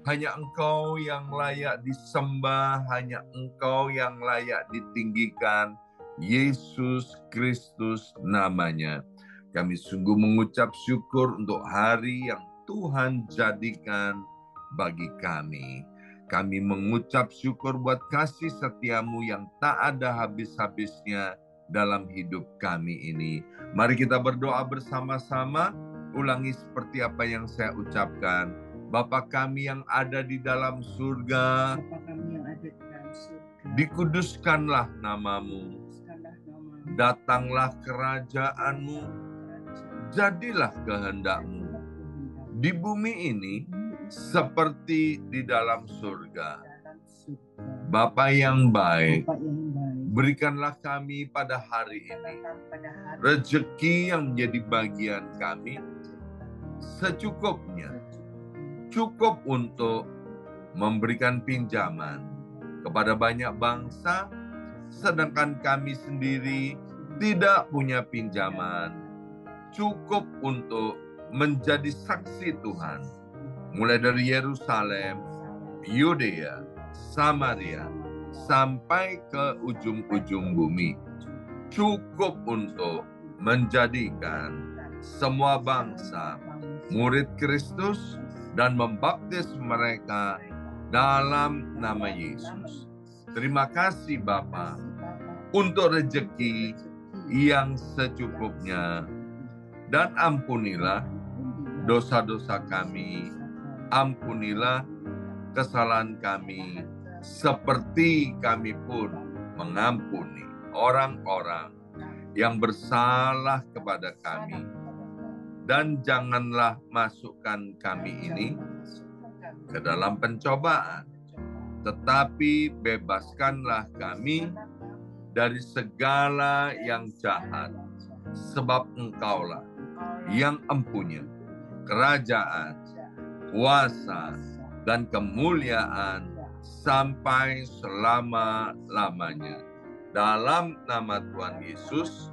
Hanya Engkau yang layak disembah, hanya Engkau yang layak ditinggikan. Yesus Kristus namanya. Kami sungguh mengucap syukur untuk hari yang Tuhan jadikan bagi kami. Kami mengucap syukur buat kasih setiamu yang tak ada habis-habisnya dalam hidup kami ini. Mari kita berdoa bersama-sama. Ulangi seperti apa yang saya ucapkan. Bapa kami yang ada di dalam surga, dikuduskanlah namamu, datanglah kerajaanmu, jadilah kehendakmu, di bumi ini seperti di dalam surga. Bapa yang baik, berikanlah kami pada hari ini rezeki yang menjadi bagian kami secukupnya, cukup untuk memberikan pinjaman kepada banyak bangsa, sedangkan kami sendiri tidak punya pinjaman, cukup untuk menjadi saksi Tuhan, mulai dari Yerusalem, Yudea, Samaria, sampai ke ujung-ujung bumi. Cukup untuk menjadikan semua bangsa murid Kristus dan membaptis mereka dalam nama Yesus. Terima kasih Bapa untuk rezeki yang secukupnya, dan ampunilah dosa-dosa kami, ampunilah kesalahan kami, seperti kami pun mengampuni orang-orang yang bersalah kepada kami. Dan janganlah masukkan kami ini ke dalam pencobaan, tetapi bebaskanlah kami dari segala yang jahat, sebab Engkaulah yang empunya kerajaan, kuasa, dan kemuliaan sampai selama-lamanya. Dalam nama Tuhan Yesus,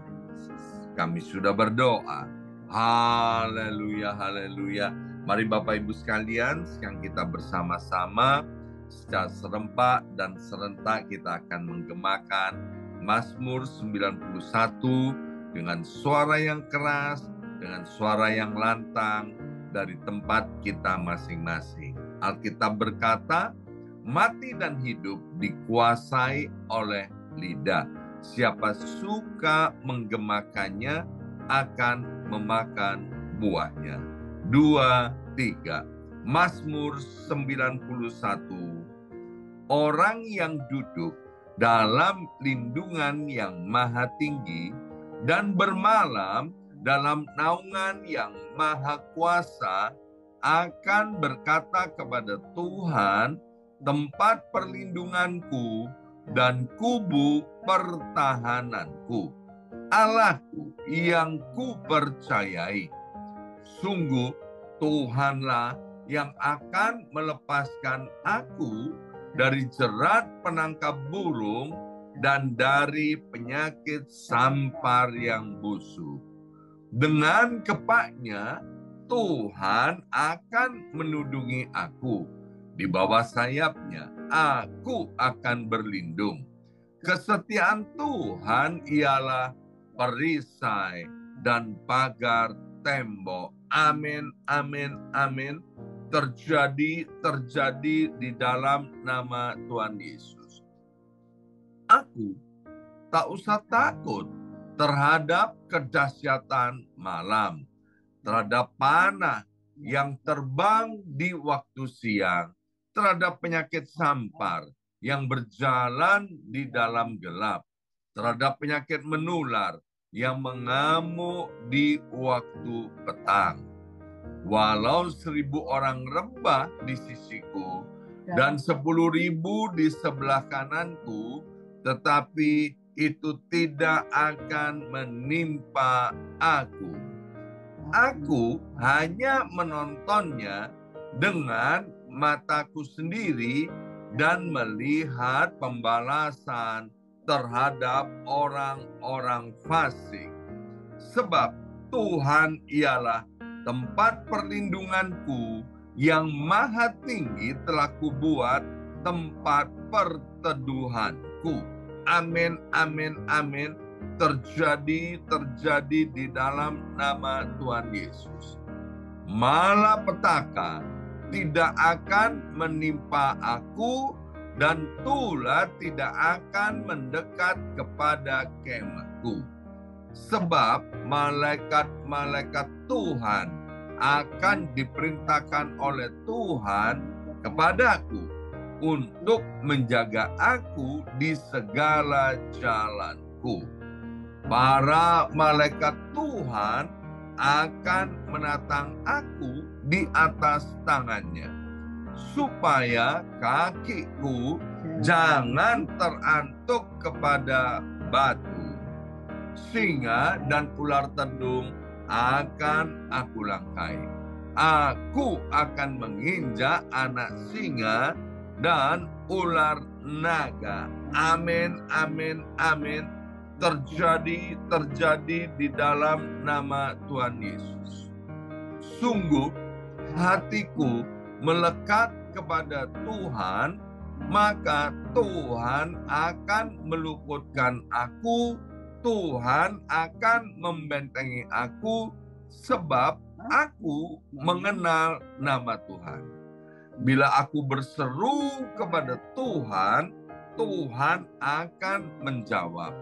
kami sudah berdoa. Haleluya, haleluya. Mari Bapak Ibu sekalian, sekarang kita bersama-sama secara serempak dan serentak kita akan menggemakan Mazmur 91 dengan suara yang keras, dengan suara yang lantang dari tempat kita masing-masing. Alkitab berkata, mati dan hidup dikuasai oleh lidah. Siapa suka menggemakannya akan memakan buahnya. 2, 3. Mazmur 91. Orang yang duduk dalam lindungan yang maha tinggi dan bermalam dalam naungan yang maha kuasa akan berkata kepada Tuhan, tempat perlindunganku dan kubu pertahananku, Allahku yang kupercayai. Sungguh Tuhanlah yang akan melepaskan aku dari jerat penangkap burung dan dari penyakit sampar yang busuk. Dengan kepaknya Tuhan akan menudungi aku. Di bawah sayapnya aku akan berlindung. Kesetiaan Tuhan ialah perisai dan pagar tembok. Amin, amin, amin. Terjadi di dalam nama Tuhan Yesus. Aku tak usah takut terhadap kedahsyatan malam, terhadap panah yang terbang di waktu siang, terhadap penyakit sampar yang berjalan di dalam gelap, terhadap penyakit menular yang mengamuk di waktu petang. Walau 1.000 orang rebah di sisiku dan 10.000 di sebelah kananku, tetapi itu tidak akan menimpa aku. Aku hanya menontonnya dengan mataku sendiri dan melihat pembalasan terhadap orang-orang fasik. Sebab Tuhan ialah tempat perlindunganku yang maha tinggi telah kubuat tempat perteduhanku. Amin, amin, amin. Terjadi di dalam nama Tuhan Yesus. Malapetaka tidak akan menimpa aku, dan tulah tidak akan mendekat kepada kemahku. Sebab malaikat-malaikat Tuhan akan diperintahkan oleh Tuhan kepadaku untuk menjaga aku di segala jalanku. Para malaikat Tuhan akan menatang aku di atas tangannya, supaya kakiku jangan terantuk kepada batu. Singa dan ular tedung akan aku langkai. Aku akan menginjak anak singa dan ular naga. Amin, amin, amin. Terjadi di dalam nama Tuhan Yesus. Sungguh hatiku melekat kepada Tuhan, maka Tuhan akan meluputkan aku. Tuhan akan membentengi aku, sebab aku mengenal nama Tuhan. Bila aku berseru kepada Tuhan, Tuhan akan menjawab.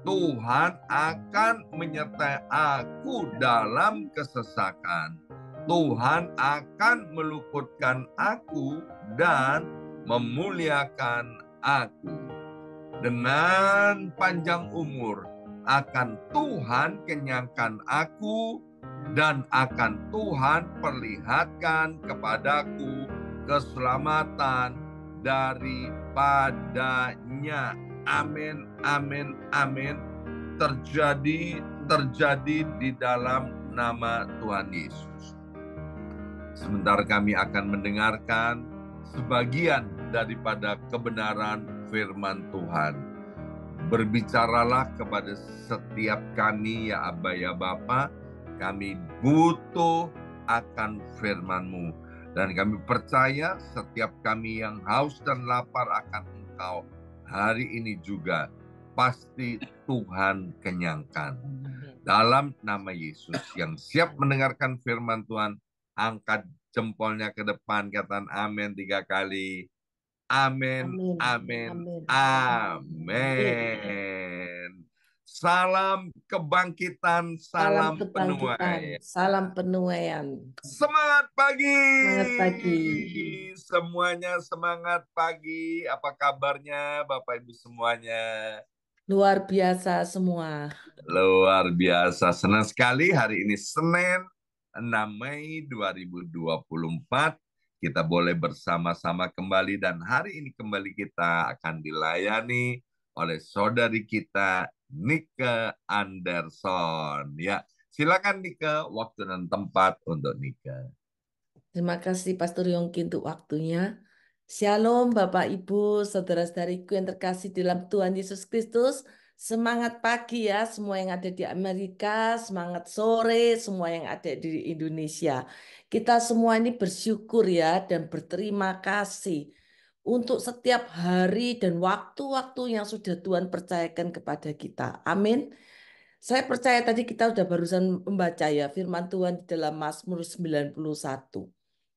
Tuhan akan menyertai aku dalam kesesakan. Tuhan akan meluputkan aku dan memuliakan aku. Dengan panjang umur akan Tuhan kenyangkan aku, dan akan Tuhan perlihatkan kepadaku keselamatan daripadanya. Amin, amin, amin. Terjadi di dalam nama Tuhan Yesus. Sebentar kami akan mendengarkan sebagian daripada kebenaran firman Tuhan. Berbicaralah kepada setiap kami, ya Aba, ya Bapa. Kami butuh akan firman-Mu. Dan kami percaya setiap kami yang haus dan lapar akan Engkau, hari ini juga pasti Tuhan kenyangkan. Dalam nama Yesus, yang siap mendengarkan firman Tuhan, angkat jempolnya ke depan, katakan amin 3 kali. Amin, amin, amin. Salam kebangkitan, salam penuaian. Salam penuaian. Semangat pagi. Semangat pagi. Semuanya semangat pagi. Apa kabarnya Bapak Ibu semuanya? Luar biasa semua. Luar biasa. Senang sekali hari ini Senin 6 Mei 2024. Kita boleh bersama-sama kembali, dan hari ini kembali kita akan dilayani oleh saudari kita Nike Anderson. Ya, silakan Nike, waktu dan tempat untuk Nike. Terima kasih Pastor Yongki untuk waktunya. Shalom Bapak Ibu, saudara-saudariku yang terkasih dalam Tuhan Yesus Kristus. Semangat pagi ya semua yang ada di Amerika, semangat sore semua yang ada di Indonesia. Kita semua ini bersyukur ya dan berterima kasih untuk setiap hari dan waktu-waktu yang sudah Tuhan percayakan kepada kita. Amin. Saya percaya tadi kita sudah barusan membaca ya firman Tuhan di dalam Mazmur 91.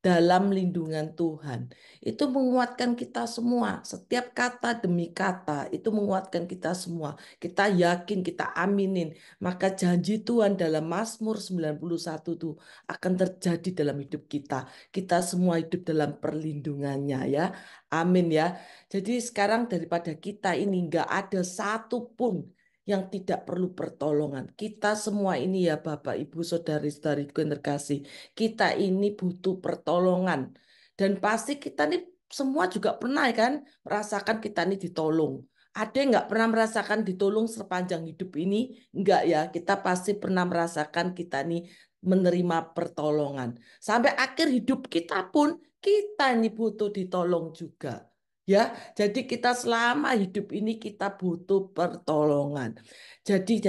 Dalam lindungan Tuhan. Itu menguatkan kita semua. Setiap kata demi kata itu menguatkan kita semua. Kita yakin, kita aminin. Maka janji Tuhan dalam Mazmur 91 itu akan terjadi dalam hidup kita. Kita semua hidup dalam perlindungannya ya. Amin ya. Jadi sekarang daripada kita ini nggak ada satupun yang tidak perlu pertolongan. Kita semua ini ya Bapak, Ibu, Saudari-saudariku yang terkasih. Kita ini butuh pertolongan. Dan pasti kita ini semua juga pernah kan merasakan kita ini ditolong. Ada yang nggak pernah merasakan ditolong sepanjang hidup ini? Enggak ya, kita pasti pernah merasakan kita ini menerima pertolongan. Sampai akhir hidup kita pun kita ini butuh ditolong juga. Ya, jadi kita selama hidup ini kita butuh pertolongan. Jadi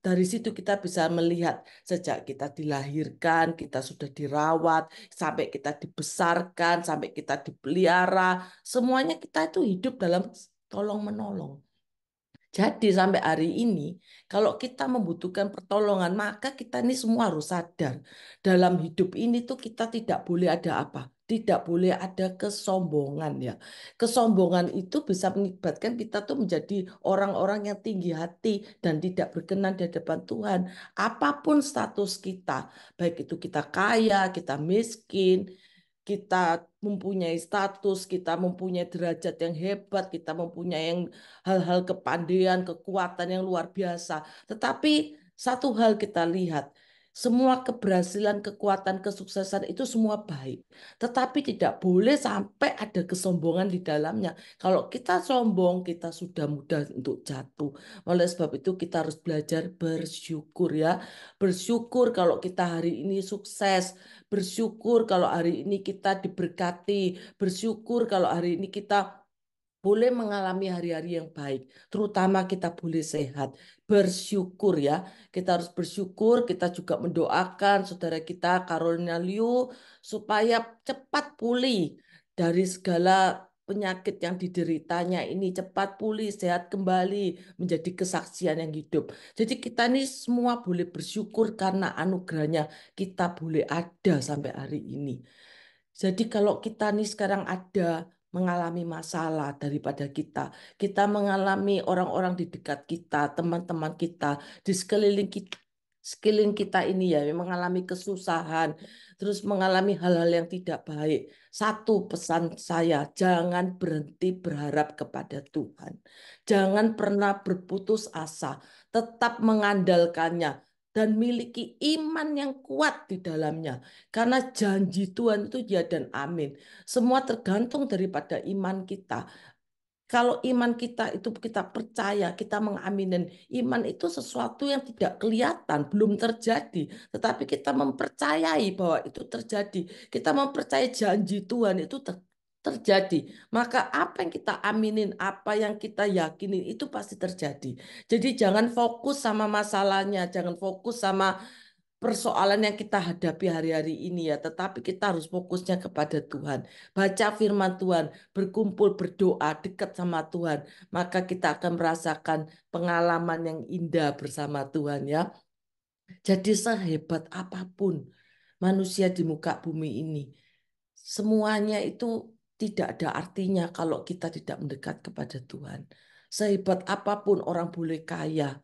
dari situ kita bisa melihat sejak kita dilahirkan, kita sudah dirawat, sampai kita dibesarkan, sampai kita dipelihara, semuanya kita itu hidup dalam tolong menolong. Jadi sampai hari ini, kalau kita membutuhkan pertolongan, maka kita ini semua harus sadar. Dalam hidup ini tuh kita tidak boleh ada apa? Tidak boleh ada kesombongan ya. Kesombongan itu bisa mengibatkan kita tuh menjadi orang-orang yang tinggi hati dan tidak berkenan di hadapan Tuhan. Apapun status kita, baik itu kita kaya, kita miskin, kita mempunyai status, kita mempunyai derajat yang hebat, kita mempunyai yang hal-hal kepandaian, kekuatan yang luar biasa. Tetapi satu hal kita lihat, semua keberhasilan, kekuatan, kesuksesan itu semua baik. Tetapi tidak boleh sampai ada kesombongan di dalamnya. Kalau kita sombong, kita sudah mudah untuk jatuh. Oleh sebab itu kita harus belajar bersyukur ya. Bersyukur kalau kita hari ini sukses. Bersyukur kalau hari ini kita diberkati. Bersyukur kalau hari ini kita boleh mengalami hari-hari yang baik, terutama kita boleh sehat. Bersyukur ya, kita harus bersyukur. Kita juga mendoakan saudara kita Carolina Liu supaya cepat pulih dari segala penyakit yang dideritanya ini, cepat pulih, sehat kembali, menjadi kesaksian yang hidup. Jadi kita ini semua boleh bersyukur karena anugerahnya kita boleh ada sampai hari ini. Jadi kalau kita nih sekarang ada mengalami masalah daripada kita mengalami orang-orang di dekat kita, teman-teman kita, di sekeliling kita ini ya yang mengalami kesusahan, terus mengalami hal-hal yang tidak baik. Satu pesan saya, jangan berhenti berharap kepada Tuhan. Jangan pernah berputus asa, tetap mengandalkannya dan miliki iman yang kuat di dalamnya. Karena janji Tuhan itu ya dan amin. Semua tergantung daripada iman kita. Kalau iman kita itu kita percaya, kita mengaminin. Iman itu sesuatu yang tidak kelihatan, belum terjadi. Tetapi kita mempercayai bahwa itu terjadi. Kita mempercayai janji Tuhan itu terjadi. Maka apa yang kita aminin, apa yang kita yakinin itu pasti terjadi. Jadi jangan fokus sama masalahnya, jangan fokus sama persoalan yang kita hadapi hari-hari ini ya, tetapi kita harus fokusnya kepada Tuhan. Baca firman Tuhan, berkumpul, berdoa, dekat sama Tuhan, maka kita akan merasakan pengalaman yang indah bersama Tuhan ya. Jadi sehebat apapun manusia di muka bumi ini, semuanya itu tidak ada artinya kalau kita tidak mendekat kepada Tuhan. Sehebat apapun orang boleh kaya,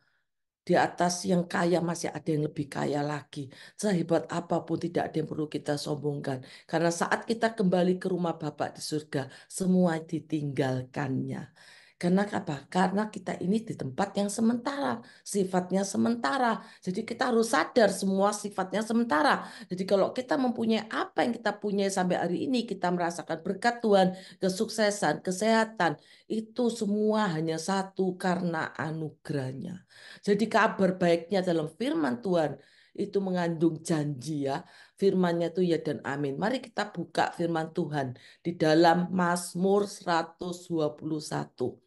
di atas yang kaya masih ada yang lebih kaya lagi. Sehebat apapun tidak ada yang perlu kita sombongkan. Karena saat kita kembali ke rumah Bapa di surga, semua ditinggalkannya. Karena apa? Karena kita ini di tempat yang sementara, sifatnya sementara. Jadi kita harus sadar semua sifatnya sementara. Jadi kalau kita mempunyai apa yang kita punyai sampai hari ini, kita merasakan berkat Tuhan, kesuksesan, kesehatan, itu semua hanya satu karena anugerahnya. Jadi kabar baiknya dalam firman Tuhan itu mengandung janji ya. Firmannya itu ya dan amin. Mari kita buka firman Tuhan di dalam Mazmur 121.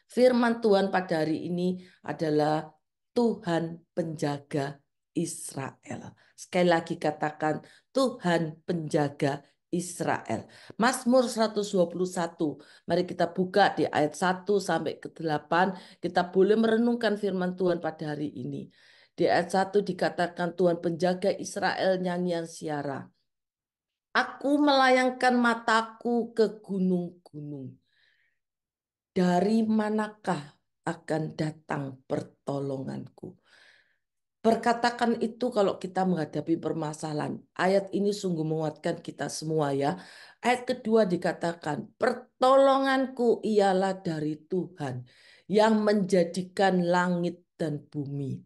Firman Tuhan pada hari ini adalah Tuhan penjaga Israel. Sekali lagi katakan Tuhan penjaga Israel. Mazmur 121. Mari kita buka di ayat 1 sampai ke 8. Kita boleh merenungkan firman Tuhan pada hari ini. Di ayat 1 dikatakan Tuhan penjaga Israel nyanyian siara. Aku melayangkan mataku ke gunung-gunung. Dari manakah akan datang pertolonganku? Perkatakan itu kalau kita menghadapi permasalahan. Ayat ini sungguh menguatkan kita semua ya. Ayat kedua dikatakan, pertolonganku ialah dari Tuhan yang menjadikan langit dan bumi.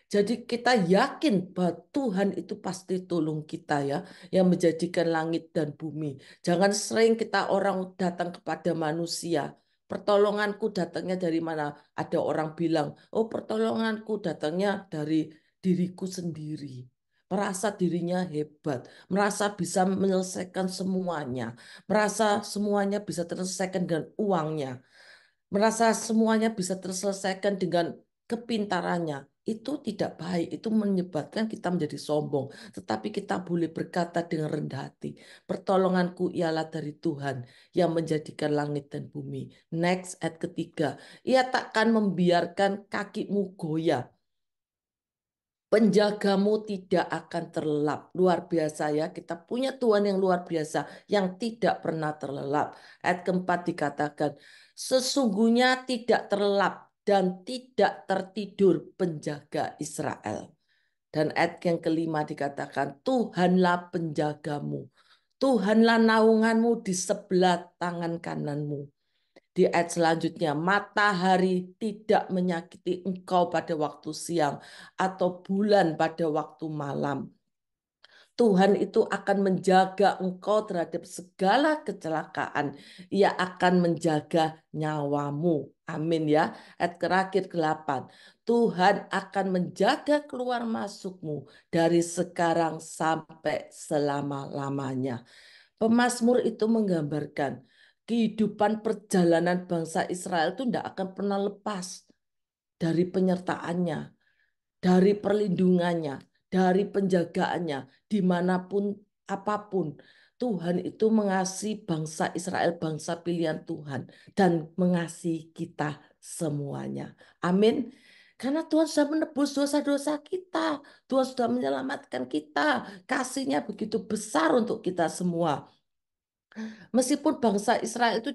Jadi kita yakin bahwa Tuhan itu pasti tolong kita ya, yang menjadikan langit dan bumi. Jangan sering kita orang datang kepada manusia. Pertolonganku datangnya dari mana? Ada orang bilang, oh pertolonganku datangnya dari diriku sendiri. merasa dirinya hebat, merasa bisa menyelesaikan semuanya, merasa semuanya bisa terselesaikan dengan uangnya, merasa semuanya bisa terselesaikan dengan kepintarannya. Itu tidak baik, itu menyebabkan kita menjadi sombong. Tetapi kita boleh berkata dengan rendah hati, pertolonganku ialah dari Tuhan yang menjadikan langit dan bumi. Next, ayat ketiga, ia takkan membiarkan kakimu goyah. Penjagamu tidak akan terlelap. Luar biasa ya, kita punya Tuhan yang luar biasa, yang tidak pernah terlelap. Ayat keempat dikatakan, sesungguhnya tidak terlelap dan tidak tertidur penjaga Israel. Dan ayat yang kelima dikatakan, Tuhanlah penjagamu. Tuhanlah naunganmu di sebelah tangan kananmu. Di ayat selanjutnya, matahari tidak menyakiti engkau pada waktu siang atau bulan pada waktu malam. Tuhan itu akan menjaga engkau terhadap segala kecelakaan. Ia akan menjaga nyawamu. Amin ya. Ayat terakhir 8. Tuhan akan menjaga keluar masukmu dari sekarang sampai selama-lamanya. Pemazmur itu menggambarkan kehidupan perjalanan bangsa Israel itu tidak akan pernah lepas dari penyertaannya, dari perlindungannya, dari penjagaannya, dimanapun apapun. Tuhan itu mengasihi bangsa Israel, bangsa pilihan Tuhan, dan mengasihi kita semuanya. Amin. Karena Tuhan sudah menebus dosa-dosa kita. Tuhan sudah menyelamatkan kita. Kasihnya begitu besar untuk kita semua. Meskipun bangsa Israel itu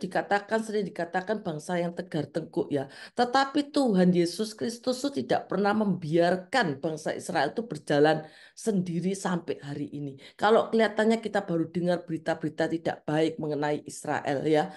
sering dikatakan bangsa yang tegar tengkuk ya, tetapi Tuhan Yesus Kristus itu tidak pernah membiarkan bangsa Israel itu berjalan sendiri sampai hari ini. Kalau kelihatannya kita baru dengar berita-berita tidak baik mengenai Israel ya,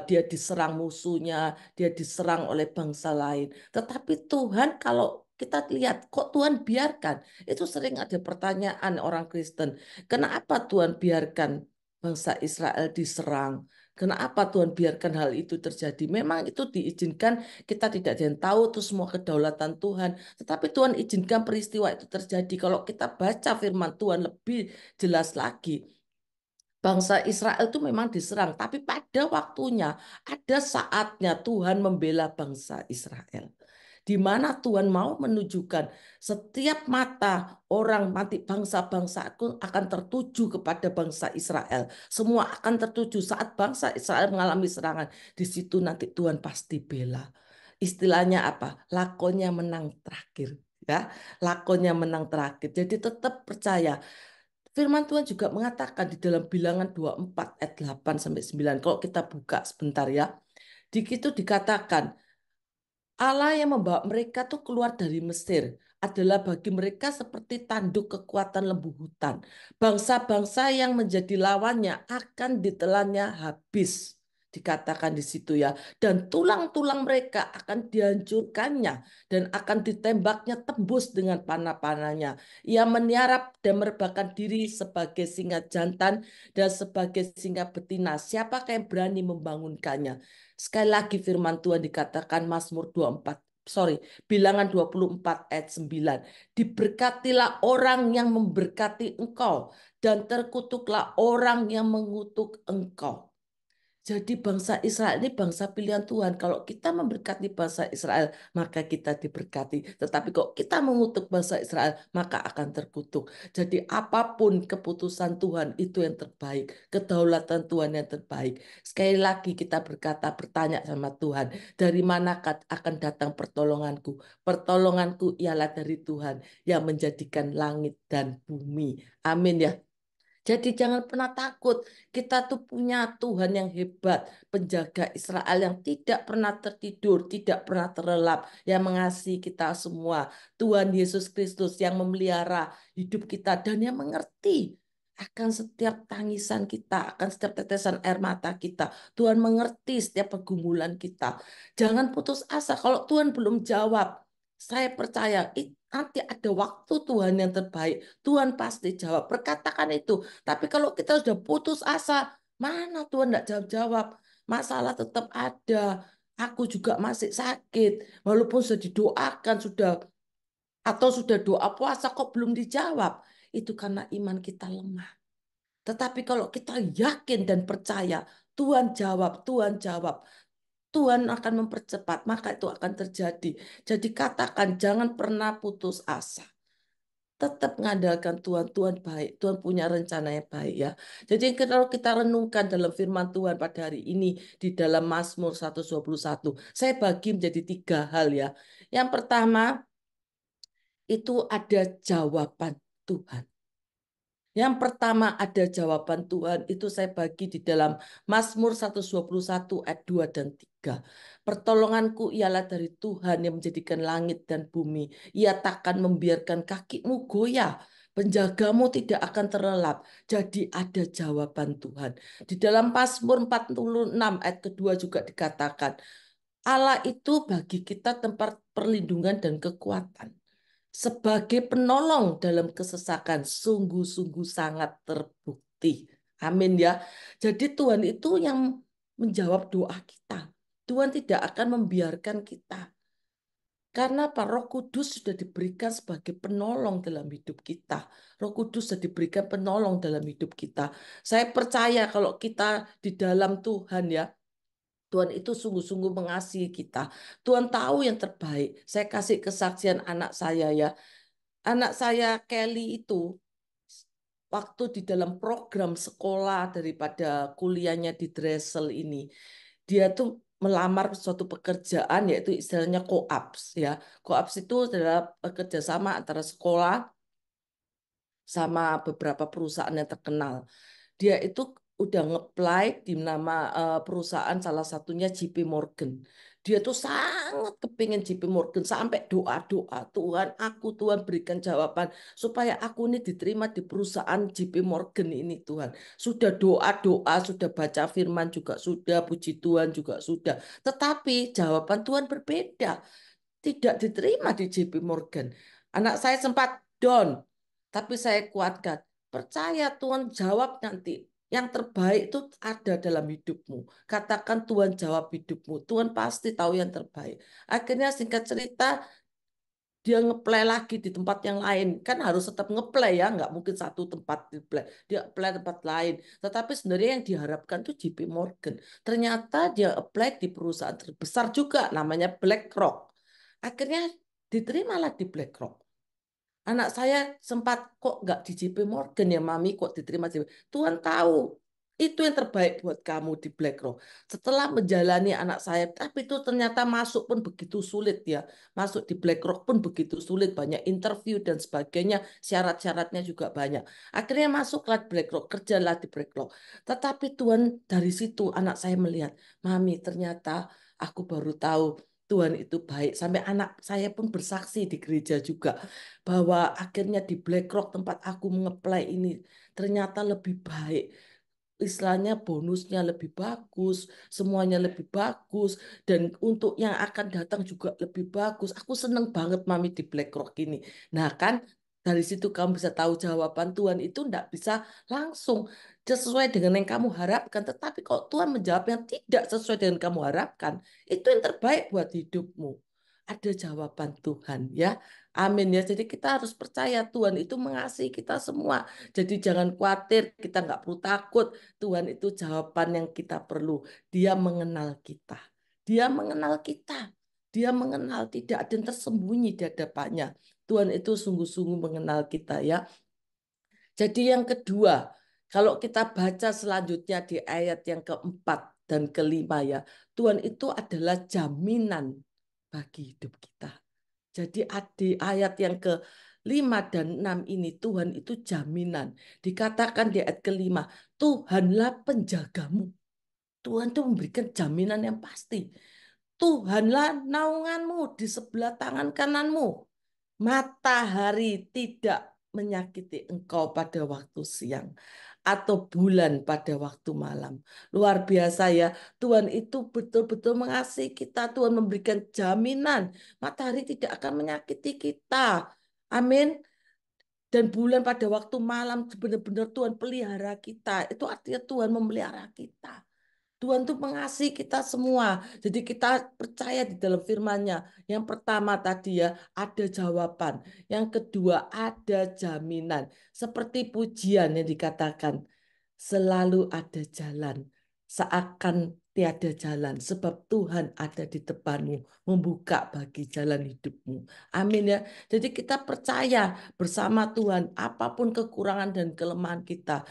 dia diserang musuhnya, dia diserang oleh bangsa lain. Tetapi Tuhan kalau kita lihat kok Tuhan biarkan, itu sering ada pertanyaan orang Kristen, kenapa Tuhan biarkan bangsa Israel diserang? Kenapa Tuhan biarkan hal itu terjadi? Memang itu diizinkan, kita tidak ada yang tahu itu semua kedaulatan Tuhan. Tetapi Tuhan izinkan peristiwa itu terjadi. Kalau kita baca firman Tuhan lebih jelas lagi, bangsa Israel itu memang diserang, tapi pada waktunya, ada saatnya Tuhan membela bangsa Israel. Di mana Tuhan mau menunjukkan setiap mata orang mati bangsa-bangsa akan tertuju kepada bangsa Israel. Semua akan tertuju saat bangsa Israel mengalami serangan. Di situ nanti Tuhan pasti bela. Istilahnya apa? Lakonnya menang terakhir. Ya, lakonnya menang terakhir. Jadi tetap percaya. Firman Tuhan juga mengatakan di dalam Bilangan 24 ayat 8 sampai 9. Kalau kita buka sebentar ya. Di situ dikatakan Allah yang membawa mereka tuh keluar dari Mesir adalah bagi mereka seperti tanduk kekuatan lembu hutan. Bangsa-bangsa yang menjadi lawannya akan ditelannya habis. Dikatakan di situ ya. Dan tulang-tulang mereka akan dihancurkannya dan akan ditembaknya tembus dengan panah-panahnya. Ia meniarap dan merebahkan diri sebagai singa jantan dan sebagai singa betina. Siapakah yang berani membangunkannya? Sekali lagi firman Tuhan dikatakan Mazmur 24, sorry, Bilangan 24 ayat 9. Diberkatilah orang yang memberkati engkau dan terkutuklah orang yang mengutuk engkau. Jadi bangsa Israel ini bangsa pilihan Tuhan. Kalau kita memberkati bangsa Israel, maka kita diberkati. Tetapi kalau kita mengutuk bangsa Israel, maka akan terkutuk. Jadi apapun keputusan Tuhan itu yang terbaik. Kedaulatan Tuhan yang terbaik. Sekali lagi kita bertanya sama Tuhan, dari manakah akan datang pertolonganku? Pertolonganku ialah dari Tuhan yang menjadikan langit dan bumi. Amin ya. Jadi jangan pernah takut. Kita tuh punya Tuhan yang hebat, penjaga Israel yang tidak pernah tertidur, tidak pernah terlelap, yang mengasihi kita semua. Tuhan Yesus Kristus yang memelihara hidup kita dan yang mengerti akan setiap tangisan kita, akan setiap tetesan air mata kita. Tuhan mengerti setiap pergumulan kita. Jangan putus asa kalau Tuhan belum jawab. Saya percaya nanti ada waktu Tuhan yang terbaik. Tuhan pasti jawab. Perkatakan itu. Tapi kalau kita sudah putus asa, mana Tuhan tidak jawab-jawab? Masalah tetap ada. Aku juga masih sakit. Walaupun sudah didoakan, sudah atau sudah doa puasa kok belum dijawab. itu karena iman kita lemah. Tetapi kalau kita yakin dan percaya, Tuhan jawab, Tuhan jawab, Tuhan akan mempercepat, maka itu akan terjadi. Jadi katakan, jangan pernah putus asa. Tetap mengandalkan Tuhan, Tuhan baik, Tuhan punya rencana yang baik ya. Jadi kalau kita renungkan dalam firman Tuhan pada hari ini di dalam Mazmur 121, saya bagi menjadi 3 hal ya. Yang pertama itu ada jawaban Tuhan. Yang pertama ada jawaban Tuhan, itu saya bagi di dalam Mazmur 121 ayat 2 dan 3. Pertolonganku ialah dari Tuhan yang menjadikan langit dan bumi. Ia takkan membiarkan kakimu goyah. Penjagamu tidak akan terlelap. Jadi ada jawaban Tuhan. Di dalam Mazmur 46 ayat kedua juga dikatakan, Allah itu bagi kita tempat perlindungan dan kekuatan sebagai penolong dalam kesesakan sungguh-sungguh sangat terbukti. Amin ya. Jadi Tuhan itu yang menjawab doa kita. Tuhan tidak akan membiarkan kita. Karena Pak Roh Kudus sudah diberikan sebagai penolong dalam hidup kita. Roh Kudus sudah diberikan penolong dalam hidup kita. Saya percaya kalau kita di dalam Tuhan ya, Tuhan itu sungguh-sungguh mengasihi kita. Tuhan tahu yang terbaik. Saya kasih kesaksian anak saya ya. Anak saya Kelly itu waktu di dalam program sekolah daripada kuliahnya di Dressel ini, dia tuh melamar suatu pekerjaan yaitu istilahnya co-ops ya. Co-ops itu adalah kerjasama antara sekolah sama beberapa perusahaan yang terkenal. Dia itu udah ngeplay di nama perusahaan salah satunya JP Morgan. Dia tuh sangat kepingin JP Morgan sampai doa-doa, Tuhan aku Tuhan berikan jawaban supaya aku ini diterima di perusahaan JP Morgan ini Tuhan. Sudah doa-doa, sudah baca firman juga sudah, puji Tuhan juga sudah. Tetapi jawaban Tuhan berbeda. Tidak diterima di JP Morgan. Anak saya sempat down, tapi saya kuatkan. Percaya Tuhan jawab nanti. Yang terbaik itu ada dalam hidupmu. Katakan Tuhan jawab hidupmu. Tuhan pasti tahu yang terbaik. Akhirnya singkat cerita, dia ngeplay lagi di tempat yang lain. Kan harus tetap ngeplay ya, nggak mungkin satu tempat di play. Dia apply tempat lain. Tetapi sebenarnya yang diharapkan tuh JP Morgan. Ternyata dia apply di perusahaan terbesar juga, namanya BlackRock. Akhirnya diterimalah di BlackRock. Anak saya sempat kok nggak di JP Morgan ya Mami kok diterima JP. Tuhan tahu itu yang terbaik buat kamu di BlackRock. Setelah menjalani anak saya, tapi itu ternyata masuk pun begitu sulit ya. Masuk di BlackRock pun begitu sulit, banyak interview dan sebagainya, syarat-syaratnya juga banyak. Akhirnya masuklah di BlackRock, kerjalah di BlackRock. Tetapi Tuhan dari situ anak saya melihat, Mami ternyata aku baru tahu Tuhan itu baik. Sampai anak saya pun bersaksi di gereja juga bahwa akhirnya di BlackRock tempat aku mengeplay ini ternyata lebih baik. Istilahnya bonusnya lebih bagus, semuanya lebih bagus, dan untuk yang akan datang juga lebih bagus. Aku seneng banget Mami di BlackRock ini. Nah kan dari situ kamu bisa tahu jawaban Tuhan itu tidak bisa langsung sesuai dengan yang kamu harapkan. Tetapi kalau Tuhan menjawab yang tidak sesuai dengan kamu harapkan, itu yang terbaik buat hidupmu. Ada jawaban Tuhan ya. Amin ya. Jadi kita harus percaya Tuhan itu mengasihi kita semua. Jadi jangan khawatir, kita nggak perlu takut. Tuhan itu jawaban yang kita perlu. Dia mengenal kita. Dia mengenal kita. Dia mengenal tidak ada yang tersembunyi di hadapannya. Tuhan itu sungguh-sungguh mengenal kita ya. Jadi yang kedua, kalau kita baca selanjutnya di ayat yang keempat dan kelima ya, Tuhan itu adalah jaminan bagi hidup kita. Jadi di ayat yang ke-5 dan 6 ini Tuhan itu jaminan. Dikatakan di ayat kelima, Tuhanlah penjagamu. Tuhan itu memberikan jaminan yang pasti. Tuhanlah naunganmu di sebelah tangan kananmu. Matahari tidak menyakiti engkau pada waktu siang atau bulan pada waktu malam. Luar biasa ya. Tuhan itu betul-betul mengasihi kita. Tuhan memberikan jaminan. Matahari tidak akan menyakiti kita. Amin. Dan bulan pada waktu malam benar-benar Tuhan pelihara kita. Itu artinya Tuhan memelihara kita. Tuhan tuh mengasihi kita semua. Jadi kita percaya di dalam firman-Nya. Yang pertama tadi ya, ada jawaban. Yang kedua, ada jaminan. Seperti pujian yang dikatakan, selalu ada jalan. Seakan tiada jalan, sebab Tuhan ada di depanmu, membuka bagi jalan hidupmu. Amin ya. Jadi kita percaya bersama Tuhan, apapun kekurangan dan kelemahan kita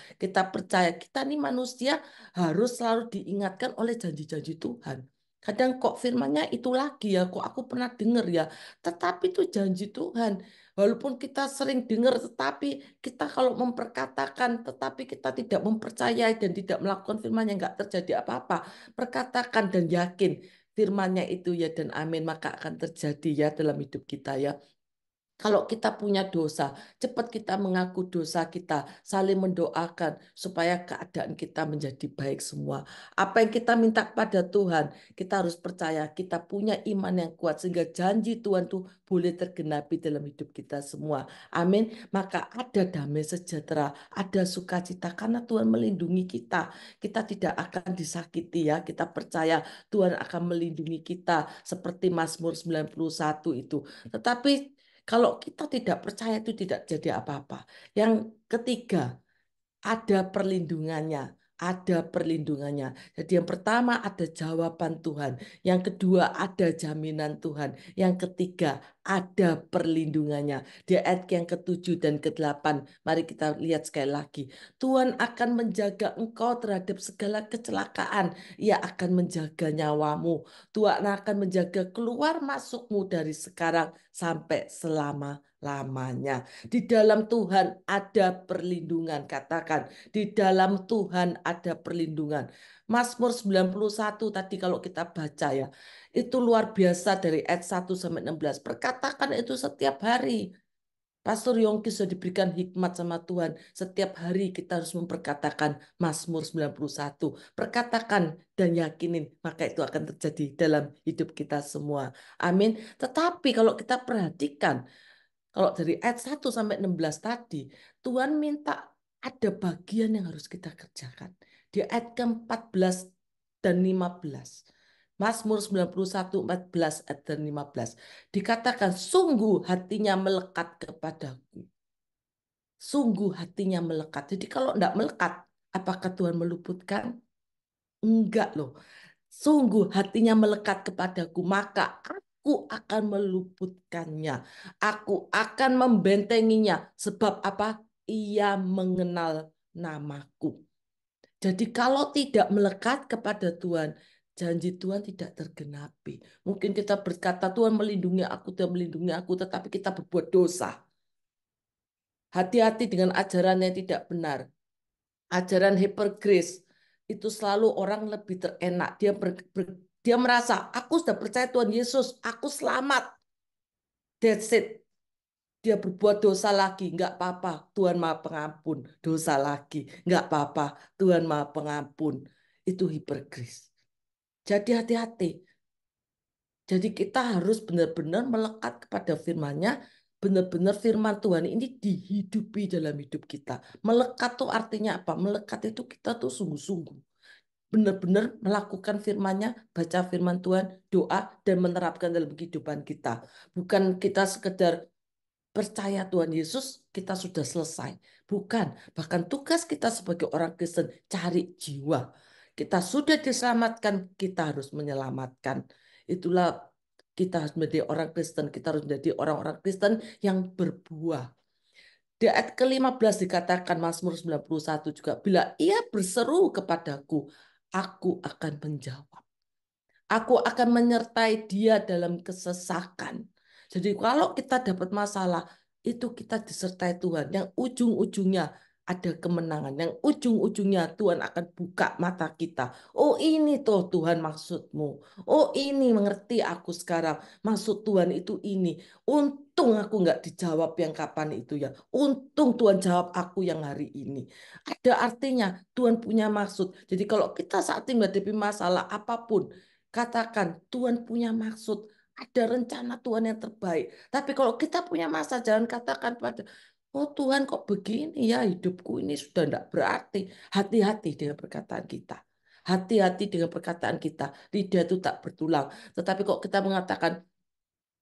percaya kita nih manusia harus selalu diingatkan oleh janji-janji Tuhan. Kadang kok firmannya itu lagi ya, kok aku pernah dengar ya. Tetapi itu janji Tuhan. Walaupun kita sering dengar, tetapi kita kalau memperkatakan, tetapi kita tidak mempercayai dan tidak melakukan firman-Nya, nggak terjadi apa-apa. Perkatakan dan yakin firman-Nya itu ya dan amin, maka akan terjadi ya dalam hidup kita ya. Kalau kita punya dosa, cepat kita mengaku dosa kita, saling mendoakan supaya keadaan kita menjadi baik semua. Apa yang kita minta pada Tuhan, kita harus percaya kita punya iman yang kuat sehingga janji Tuhan tuh boleh tergenapi dalam hidup kita semua. Amin. Maka ada damai sejahtera, ada sukacita karena Tuhan melindungi kita. Kita tidak akan disakiti ya. Kita percaya Tuhan akan melindungi kita seperti Mazmur 91 itu. Tetapi kalau kita tidak percaya itu tidak jadi apa-apa. Yang ketiga, ada perlindungannya. Ada perlindungannya. Jadi yang pertama ada jawaban Tuhan. Yang kedua ada jaminan Tuhan. Yang ketiga ada perlindungannya. Di ayat yang ketujuh dan kedelapan, mari kita lihat sekali lagi. Tuhan akan menjaga engkau terhadap segala kecelakaan. Ia akan menjaga nyawamu. Tuhan akan menjaga keluar masukmu dari sekarang sampai selama-lamanya. Di dalam Tuhan ada perlindungan, katakan. Di dalam Tuhan ada perlindungan. Mazmur 91 tadi kalau kita baca ya, itu luar biasa dari ayat 1 sampai 16. Perkatakan itu setiap hari. Pastor Yongki sudah diberikan hikmat sama Tuhan. Setiap hari kita harus memperkatakan Mazmur 91. Perkatakan dan yakinin, maka itu akan terjadi dalam hidup kita semua. Amin. Tetapi kalau kita perhatikan, kalau dari ayat 1 sampai 16 tadi, Tuhan minta ada bagian yang harus kita kerjakan. Di ayat ke-14 dan 15. Mazmur 91, 14 dan 15. Dikatakan, sungguh hatinya melekat kepadaku. Sungguh hatinya melekat. Jadi kalau tidak melekat, apakah Tuhan meluputkan? Enggak loh. Sungguh hatinya melekat kepadaku, maka aku akan meluputkannya. Aku akan membentenginya. Sebab apa? Ia mengenal namaku. Jadi kalau tidak melekat kepada Tuhan, janji Tuhan tidak tergenapi. Mungkin kita berkata, Tuhan melindungi aku, Tuhan melindungi aku, tetapi kita berbuat dosa. Hati-hati dengan ajaran yang tidak benar. Ajaran hypergrace itu selalu orang lebih terenak. Dia merasa, aku sudah percaya Tuhan Yesus, aku selamat. That's it. Dia berbuat dosa lagi, nggak apa-apa. Tuhan Maha Pengampun. Dosa lagi, nggak apa-apa. Tuhan Maha Pengampun. Itu hypergrace. Jadi hati-hati. Jadi kita harus benar-benar melekat kepada firman-Nya, benar-benar firman Tuhan ini dihidupi dalam hidup kita. Melekat tuh artinya apa? Melekat itu kita tuh sungguh-sungguh. Benar-benar melakukan firman-Nya, baca firman Tuhan, doa, dan menerapkan dalam kehidupan kita. Bukan kita sekedar percaya Tuhan Yesus, kita sudah selesai. Bukan, bahkan tugas kita sebagai orang Kristen, cari jiwa. Kita sudah diselamatkan, kita harus menyelamatkan. Itulah kita harus menjadi orang Kristen, kita harus menjadi orang-orang Kristen yang berbuah. Di ayat ke-15 dikatakan Mazmur 91 juga, bila ia berseru kepadaku, aku akan menjawab. Aku akan menyertai dia dalam kesesakan. Jadi kalau kita dapat masalah, itu kita disertai Tuhan. Yang ujung-ujungnya ada kemenangan. Yang ujung-ujungnya Tuhan akan buka mata kita. Oh ini tuh Tuhan maksudmu. Oh ini mengerti aku sekarang. Maksud Tuhan itu ini. Untung aku nggak dijawab yang kapan itu ya. Untung Tuhan jawab aku yang hari ini. Ada artinya Tuhan punya maksud. Jadi kalau kita saat ini menghadapi masalah apapun, katakan Tuhan punya maksud, ada rencana Tuhan yang terbaik. Tapi kalau kita punya masa, jangan katakan pada, oh Tuhan kok begini ya hidupku ini sudah tidak berarti. Hati-hati dengan perkataan kita. Hati-hati dengan perkataan kita. Lidah itu tak bertulang. Tetapi kok kita mengatakan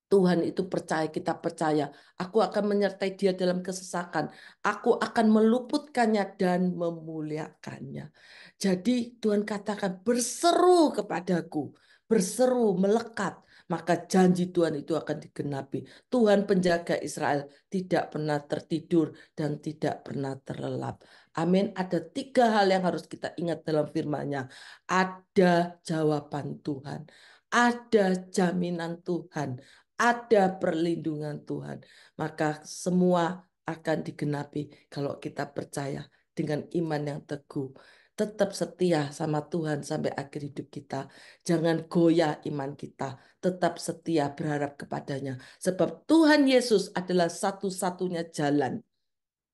Tuhan itu percaya, kita percaya. Aku akan menyertai dia dalam kesesakan. Aku akan meluputkannya dan memuliakannya. Jadi Tuhan katakan berseru kepadaku. Berseru, melekat. Maka janji Tuhan itu akan digenapi. Tuhan penjaga Israel tidak pernah tertidur dan tidak pernah terlelap. Amin. Ada 3 hal yang harus kita ingat dalam firman-Nya. Ada jawaban Tuhan. Ada jaminan Tuhan, ada perlindungan Tuhan. Maka semua akan digenapi kalau kita percaya dengan iman yang teguh. Tetap setia sama Tuhan sampai akhir hidup kita. Jangan goyah iman kita. Tetap setia berharap kepadanya. Sebab Tuhan Yesus adalah satu-satunya jalan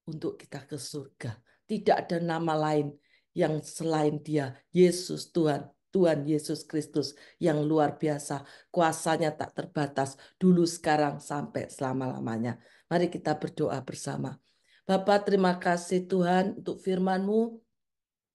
untuk kita ke surga. Tidak ada nama lain yang selain Dia, Yesus Tuhan. Tuhan Yesus Kristus yang luar biasa, kuasanya tak terbatas, dulu sekarang sampai selama-lamanya. Mari kita berdoa bersama. Bapak, terima kasih Tuhan untuk firman-Mu.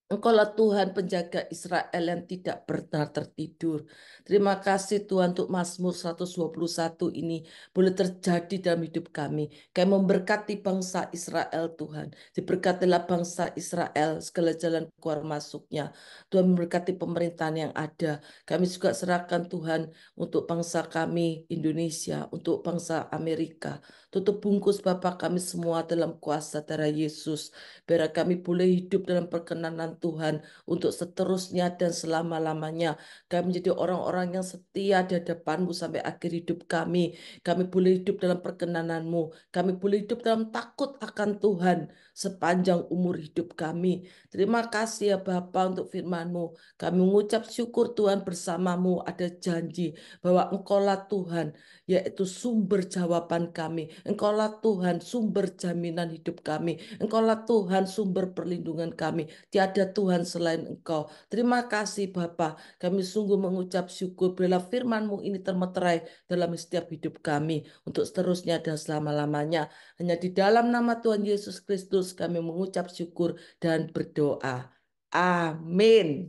Engkaulah Tuhan penjaga Israel yang tidak pernah tertidur. Terima kasih Tuhan untuk Mazmur 121 ini boleh terjadi dalam hidup kami. Kami memberkati bangsa Israel Tuhan. Diberkatilah bangsa Israel segala jalan keluar masuknya. Tuhan memberkati pemerintahan yang ada. Kami juga serahkan Tuhan untuk bangsa kami Indonesia, untuk bangsa Amerika. Tutup bungkus Bapak kami semua dalam kuasa darah Yesus. Biar kami boleh hidup dalam perkenanan Tuhan untuk seterusnya dan selama-lamanya. Kami menjadi orang-orang yang setia di hadapan-Mu sampai akhir hidup kami. Kami boleh hidup dalam perkenanan-Mu. Kami boleh hidup dalam takut akan Tuhan sepanjang umur hidup kami. Terima kasih ya Bapa untuk firman-Mu. Kami mengucap syukur Tuhan bersama-Mu ada janji bahwa Engkaulah Tuhan yaitu sumber jawaban kami. Engkaulah Tuhan sumber jaminan hidup kami. Engkaulah Tuhan sumber perlindungan kami. Tiada Tuhan selain Engkau. Terima kasih Bapa. Kami sungguh mengucap syukur bila firman-Mu ini termeterai dalam setiap hidup kami untuk seterusnya dan selama-lamanya. Hanya di dalam nama Tuhan Yesus Kristus kami mengucap syukur dan berdoa. Amin.